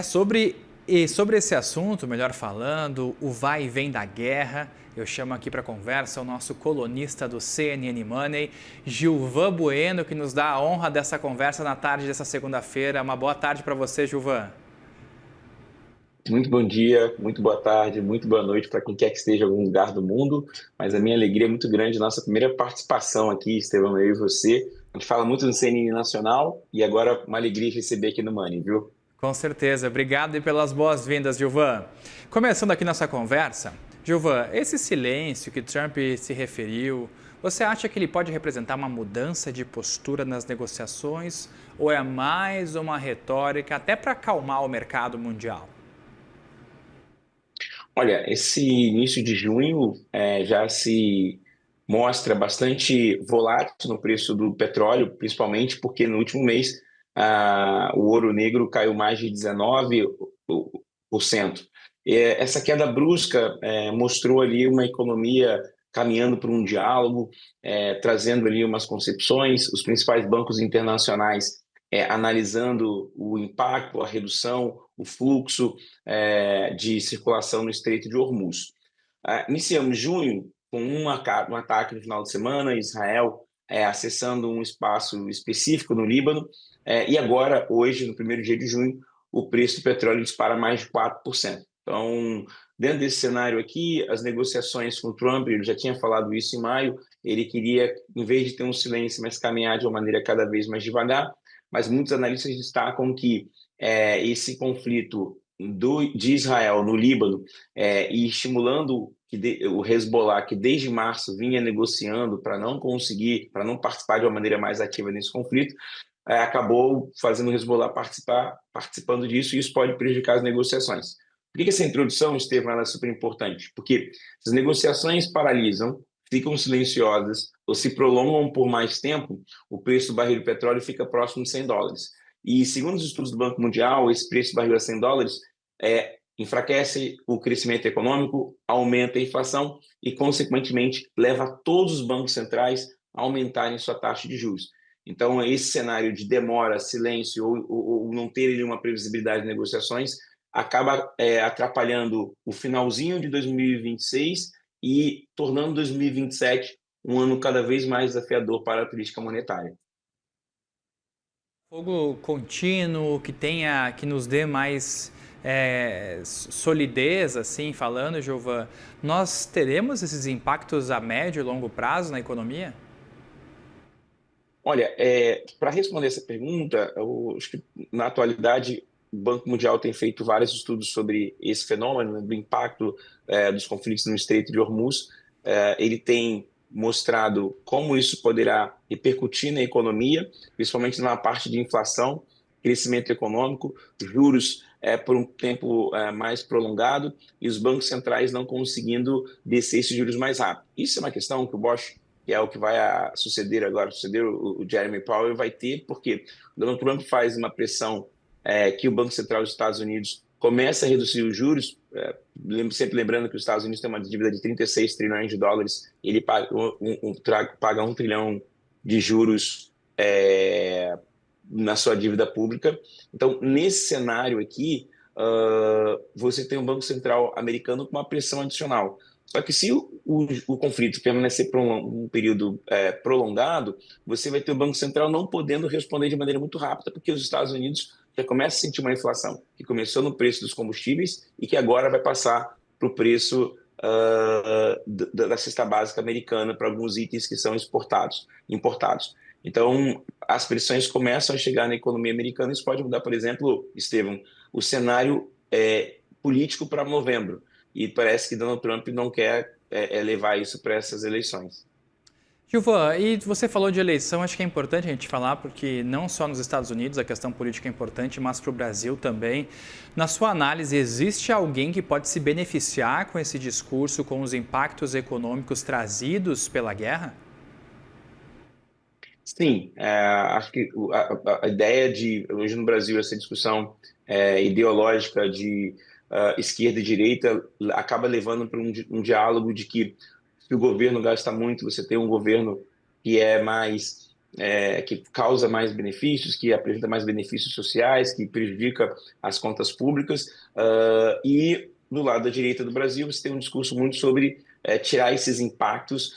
Sobre esse assunto, melhor falando, o vai e vem da guerra. Eu chamo aqui para conversa o nosso colunista do CNN Money, Gilvan Bueno, que nos dá a honra dessa conversa na tarde dessa segunda-feira. Uma boa tarde para você, Gilvan. Muito bom dia, muito boa tarde, muito boa noite para quem quer que esteja em algum lugar do mundo. Mas a minha alegria é muito grande, nossa primeira participação aqui, Estevão, eu e você. A gente fala muito no CNN Nacional e agora uma alegria de receber aqui no Money, viu? Com certeza. Obrigado e pelas boas-vindas, Gilvan. Começando aqui nossa conversa, Gilvan, esse silêncio que Trump se referiu, você acha que ele pode representar uma mudança de postura nas negociações ou é mais uma retórica até para acalmar o mercado mundial? Olha, esse início de junho já se mostra bastante volátil no preço do petróleo, principalmente porque no último mês o ouro negro caiu mais de 19%. Essa queda brusca mostrou ali uma economia caminhando para um diálogo, trazendo ali umas concepções, os principais bancos internacionais analisando o impacto, a redução, o fluxo de circulação no Estreito de Hormuz. Iniciamos junho com um ataque no final de semana, Israel acessando um espaço específico no Líbano, e agora, hoje, no primeiro dia de junho, o preço do petróleo dispara mais de 4%. Então, dentro desse cenário aqui, as negociações com o Trump, ele já tinha falado isso em maio, ele queria, em vez de ter um silêncio, mas caminhar de uma maneira cada vez mais devagar, mas muitos analistas destacam que esse conflito de Israel no Líbano e estimulando o Hezbollah, que desde março vinha negociando para não conseguir, para não participar de uma maneira mais ativa nesse conflito, acabou fazendo o Hezbollah participando disso, e isso pode prejudicar as negociações. Por que essa introdução, Estevam, ela é super importante? Porque se as negociações paralisam, ficam silenciosas ou se prolongam por mais tempo, o preço do barril de petróleo fica próximo de US$ 100. E segundo os estudos do Banco Mundial, esse preço do barril a US$ 100 enfraquece o crescimento econômico, aumenta a inflação e, consequentemente, leva todos os bancos centrais a aumentarem sua taxa de juros. Então, esse cenário de demora, silêncio ou não ter uma previsibilidade de negociações acaba atrapalhando o finalzinho de 2026 e tornando 2027 um ano cada vez mais desafiador para a política monetária. Fogo contínuo que nos dê mais solidez, assim falando, Gilvan, nós teremos esses impactos a médio e longo prazo na economia? Olha, para responder essa pergunta, eu acho que na atualidade o Banco Mundial tem feito vários estudos sobre esse fenômeno, né, do impacto dos conflitos no Estreito de Hormuz. Ele tem mostrado como isso poderá repercutir na economia, principalmente na parte de inflação, crescimento econômico, juros por um tempo mais prolongado e os bancos centrais não conseguindo descer esses juros mais rápido. Isso é uma questão que o Bosch, que é o que vai suceder agora, suceder o Jeremy Powell, vai ter, porque o Donald Trump faz uma pressão que o Banco Central dos Estados Unidos começa a reduzir os juros, sempre lembrando que os Estados Unidos têm uma dívida de US$ 36 trilhões, ele paga 1 trilhão de juros na sua dívida pública. Então, nesse cenário aqui, você tem um Banco Central americano com uma pressão adicional. Só que se o conflito permanecer por um período prolongado, você vai ter o Banco Central não podendo responder de maneira muito rápida, porque os Estados Unidos já começam a sentir uma inflação que começou no preço dos combustíveis e que agora vai passar para o preço da cesta básica americana para alguns itens que são importados. Então, as pressões começam a chegar na economia americana. Isso pode mudar, por exemplo, Estevam, o cenário político para novembro. E parece que Donald Trump não quer levar isso para essas eleições. Gilvan, e você falou de eleição, acho que é importante a gente falar, porque não só nos Estados Unidos a questão política é importante, mas para o Brasil também. Na sua análise, existe alguém que pode se beneficiar com esse discurso, com os impactos econômicos trazidos pela guerra? Sim, acho que a ideia de, hoje no Brasil, essa discussão ideológica de esquerda e direita acaba levando para um diálogo de que se o governo gasta muito, você tem um governo que é mais que causa mais benefícios, que apresenta mais benefícios sociais, que prejudica as contas públicas. E do lado da direita do Brasil, você tem um discurso muito sobre tirar esses impactos,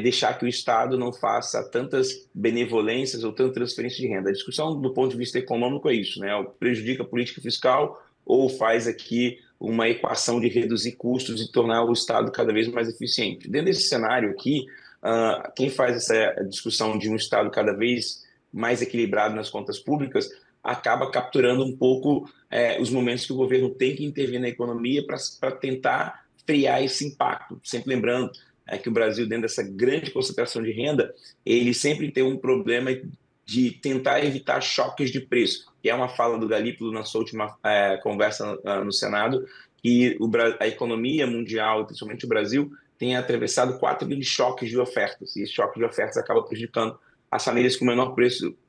deixar que o Estado não faça tantas benevolências ou tanta transferência de renda. A discussão do ponto de vista econômico é isso, né? Prejudica a política fiscal ou faz aqui uma equação de reduzir custos e tornar o Estado cada vez mais eficiente. Dentro desse cenário aqui, quem faz essa discussão de um Estado cada vez mais equilibrado nas contas públicas acaba capturando um pouco os momentos que o governo tem que intervir na economia para tentar frear esse impacto. Sempre lembrando que o Brasil, dentro dessa grande concentração de renda, ele sempre tem um problema de tentar evitar choques de preço, que é uma fala do Galípolo na sua última conversa no Senado, que a economia mundial, principalmente o Brasil, tem atravessado 4 grandes choques de ofertas, e esse choque de ofertas acaba prejudicando as famílias com menor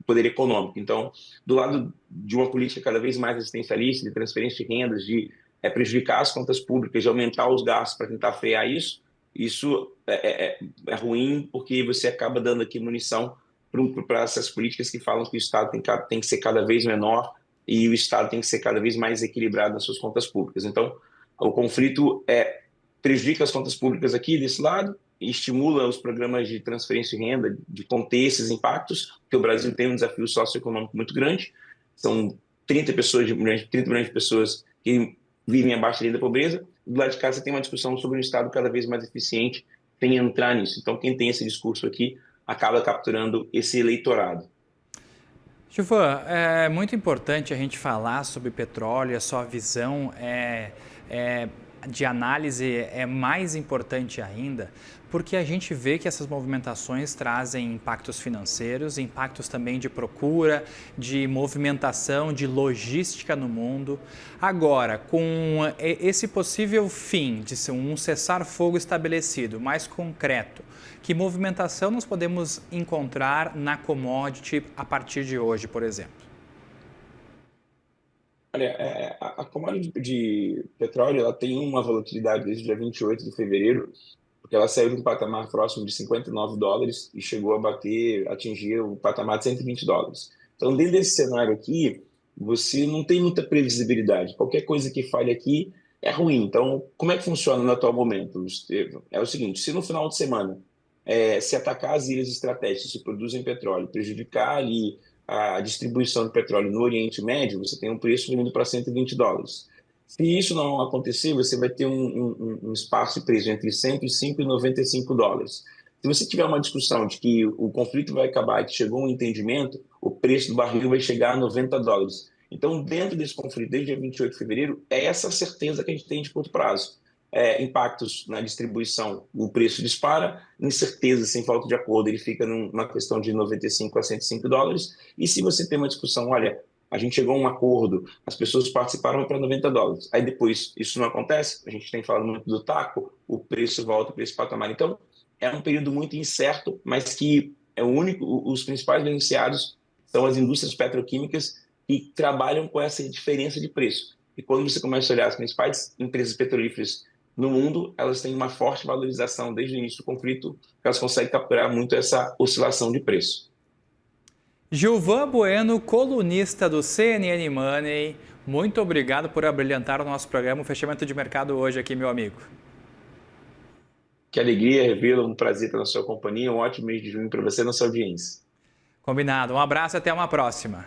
poder econômico. Então, do lado de uma política cada vez mais assistencialista, de transferência de rendas, de prejudicar as contas públicas, de aumentar os gastos para tentar frear isso é ruim, porque você acaba dando aqui munição para essas políticas que falam que o Estado tem que ser cada vez menor e o Estado tem que ser cada vez mais equilibrado nas suas contas públicas. Então, o conflito prejudica as contas públicas aqui desse lado e estimula os programas de transferência de renda, de conter esses impactos, porque o Brasil tem um desafio socioeconômico muito grande. São 30 milhões de pessoas que vivem abaixo da linha da pobreza. Do lado de cá, você tem uma discussão sobre um Estado cada vez mais eficiente, sem entrar nisso. Então, quem tem esse discurso aqui acaba capturando esse eleitorado. Gilvan, é muito importante a gente falar sobre petróleo, a sua visão de análise é mais importante ainda, porque a gente vê que essas movimentações trazem impactos financeiros, impactos também de procura, de movimentação, de logística no mundo. Agora, com esse possível fim de ser um cessar-fogo estabelecido, mais concreto, que movimentação nós podemos encontrar na commodity a partir de hoje, por exemplo? Olha, a commodity de petróleo ela tem uma volatilidade desde o dia 28 de fevereiro, porque ela saiu de um patamar próximo de $59 e chegou a atingir o patamar de $120. Então, dentro desse cenário aqui, você não tem muita previsibilidade. Qualquer coisa que fale aqui é ruim. Então, como é que funciona no atual momento, Estevam? É o seguinte, se no final de semana se atacar as ilhas estratégicas que produzem petróleo, prejudicar ali a distribuição de petróleo no Oriente Médio, você tem um preço indo para $120. Se isso não acontecer, você vai ter um espaço de preço entre $105 e $95. Se você tiver uma discussão de que o conflito vai acabar e que chegou a um entendimento, o preço do barril vai chegar a $90. Então, dentro desse conflito, desde o dia 28 de fevereiro, é essa certeza que a gente tem de curto prazo. Impactos na distribuição, o preço dispara, incerteza, sem falta de acordo, ele fica numa questão de $95 a $105. E se você tem uma discussão, olha, a gente chegou a um acordo, as pessoas participaram para $90. Aí depois isso não acontece, a gente tem falado muito do taco, o preço volta para esse patamar. Então, é um período muito incerto, mas que os principais beneficiados são as indústrias petroquímicas que trabalham com essa diferença de preço. E quando você começa a olhar as principais empresas petrolíferas no mundo, elas têm uma forte valorização desde o início do conflito, que elas conseguem capturar muito essa oscilação de preço. Gilvan Bueno, colunista do CNN Money, muito obrigado por abrilhantar o nosso programa, o fechamento de mercado hoje aqui, meu amigo. Que alegria, Revila, um prazer estar na sua companhia, um ótimo mês de junho para você e nossa audiência. Combinado, um abraço e até uma próxima.